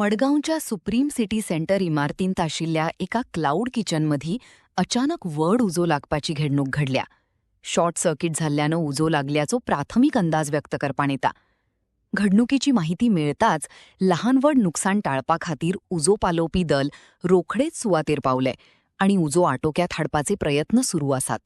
मडगावच्या supreme city centre इमारतींत आशिल्ल्या एका क्लाउड किचनमधी अचानक व्हड उजो लागपाची घडणूक घडल्या. शॉर्ट सर्किट झाल्यानं उजो लागल्याचो प्राथमिक अंदाज व्यक्त करपात येता. घडणुकीची माहिती मिळताच लहान व्हड नुकसान टाळपा खातीर उजो पालोवपी दल रोखडेच सुवातेर पावले आणि उजो आटोक्यात हाडपाचे प्रयत्न सुरू आसात.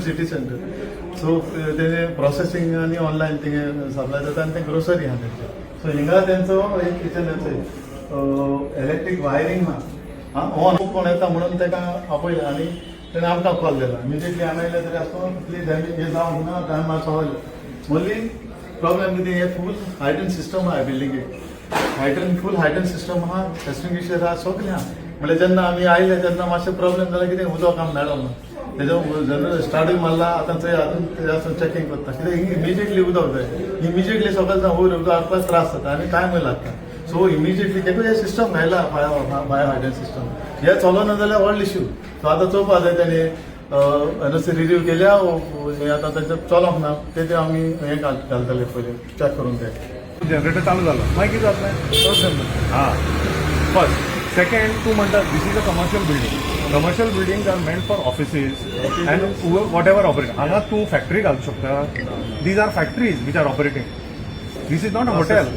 सिटी सेंटर सो ते प्रोसेसिंग आणि ऑनलायन तिंगे सप्लाय जाता आणि ते ग्रोसरी आहा तेंचे. सो हिंगा तेंचो एक किचन इलेक्ट्रीक वायरिंग ना ऑन कोण येता म्हणून तेका आपयलें आणि तेणें आमकां कॉल दिला. इमिजिएटली आमी आयले तरी आसतो प्लीज हे जावन ना टायम मातसो वयलो. ओन्ली प्रॉब्लेम कितें हे फूल हायड्रन सिस्टम आहा बिल्डिंगेक. फूल हायड्रन सिस्टम आहा, एक्सटिंग्विशर आहा, सगळें आहा. म्हणजे जेन्ना आमी आयले तेन्ना मातशें प्रॉब्लेम जाला कितें उदक आमकां मेळ्ळो ना. तेजो जनरल स्टार्टींग मारला आतां थंय आजून चॅकिंग करता कित्याक इमिजिएटली उदक जाय. इमिजिएटली सकाळ वयर उदक हाडपाक त्रास जाता आनी टायम लागता. सो इमिजिएटली केन्ना हे सिस्टम मेळला बायो हायड्रन सिस्टम हे चलोना जाल्यार व्हडलो इश्यू. सो आतां चोवपा जाय तेणी रिव्यू केल्या आतां तेंचे चलोंक ना ते आमी हें घालतले पयलीं चॅक करून ते जनरेटर चालू झालं मागीर कितें जातलें. हां फर्स्ट सेकंड तूं म्हणटा this is a commercial building. Commercial buildings are meant for offices and whatever operate. हांगा तूं फॅक्टरी घालूं शकता. These are factories which are operating. This is not a hotel.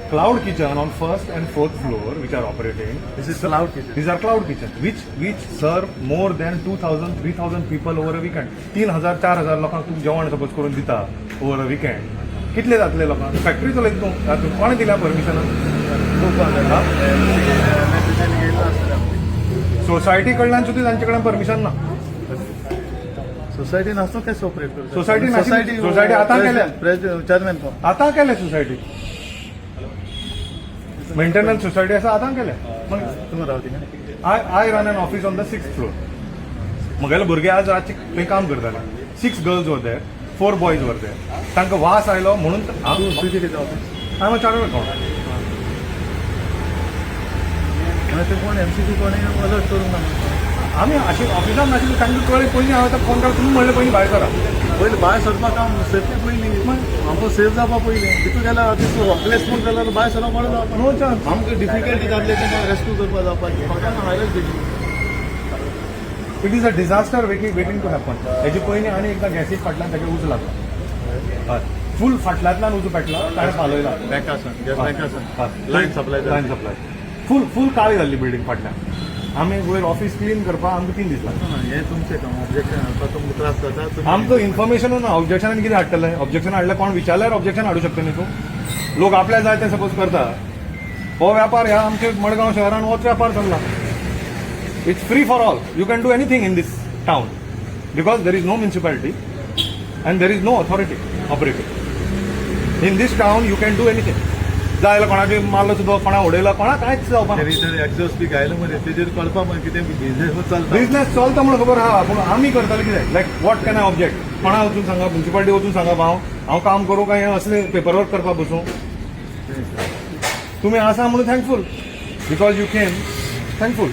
Cloud kitchen on first and fourth floor which are operating. This is cloud kitchen. These are cloud kitchen which serve more than 2,000 3,000 people over a weekend. 3,000 4,000 लोकांक तूं जेवण suppose करून दिता over a weekend. कितले जातले लोकांक? Factory चलयता तूं कोणें दिल्या परमिशन? सोसायटी कडल्यान सुद्दां तांचे कडेन परमिशन ना. सोसायटी नासतो ते सेपरेट. सोसायटी आतां केल्या. चेअरमॅन आतां केल्या सोसायटी. मेंटेनन्स सोसायटी आसा आतां केल्या. तुम्ही रावती I run an office on the 6th floor. म्हगेले भुरगे आज रातचे थंय काम करताले. 6 girls were there, 4 boys were देर. तांकां वास आयलो म्हणून तुझे कितें ऑफिस हांव चार्टर्ड अकाउंटंट. ते कोण MCB कोणी अलर्ट करूंक ना. आमी ऑफिसान नाशिल्ले तांकां कळ्ळें पयलीं हांव आतां फोन काडून तुमी म्हणलें पयलीं भायर सरा. पयलीं भायर सरपाक काम सेफ्टी पयलीं आमकां सेफ जावपा पयलीं. तितून गेल्यार प्लेसमेंट जाल्यार भायर सरप म्हणून जावपा नो चान्स. आमकां डिफिकल्टी जातले तेन्ना रेस्क्यू करपा जावपाक फक्त हायरच दिली. It is a disaster waiting to happen. हेजे पयलीं आनी एकदां गॅसीक फाटल्यान ताचें उज लागला. हय फूल फाटल्यांतल्यान उजो पेटला. ताणें पालयला लायन सप्लाय फूल काळी जाल्ली बिल्डींग फाटल्यान. आमी वयर ऑफिस क्लीन करपाक आमकां 3 दीस लागले. हे तुमचें काम ऑब्जेक्शन तुमकां त्रास जाता. आमकां इन्फॉर्मेशन ना. ऑब्जेक्शनान कितें हाडटले? ऑब्जेक्शन हाडल्यार कोण विचारल्यार ऑब्जेक्शन हाडूं शकता न्ही तूं. लोक आपल्या जाय ते सपोज करता. हो व्यापार ह्या आमच्या मडगांव शहरान होच व्यापार चल्ला. It's free for all. You can do anything in this town because there is no municipality and there is no authority operating. In this town you can do anything. जाय जाल्यार कोणाचे मारलो सुद्दां कोणा उडयला कोणा कांयच जावपाक ना. एक्झॉस्ट बी घायला मरे तेजेर कळपा कितें बिझनेस चलता. बिझनेस चलता म्हणून खबर आहा. पूण आमी करताले कितें लायक वॉट कॅन आय ऑब्जेक्ट. कोणा वचून सांगा म्युनिसिपालिटी वचून सांगा हांव काम करूं काय असले पेपर वर्क करपाक बसूं. तुमी आसा म्हणून thankful because you came thankful.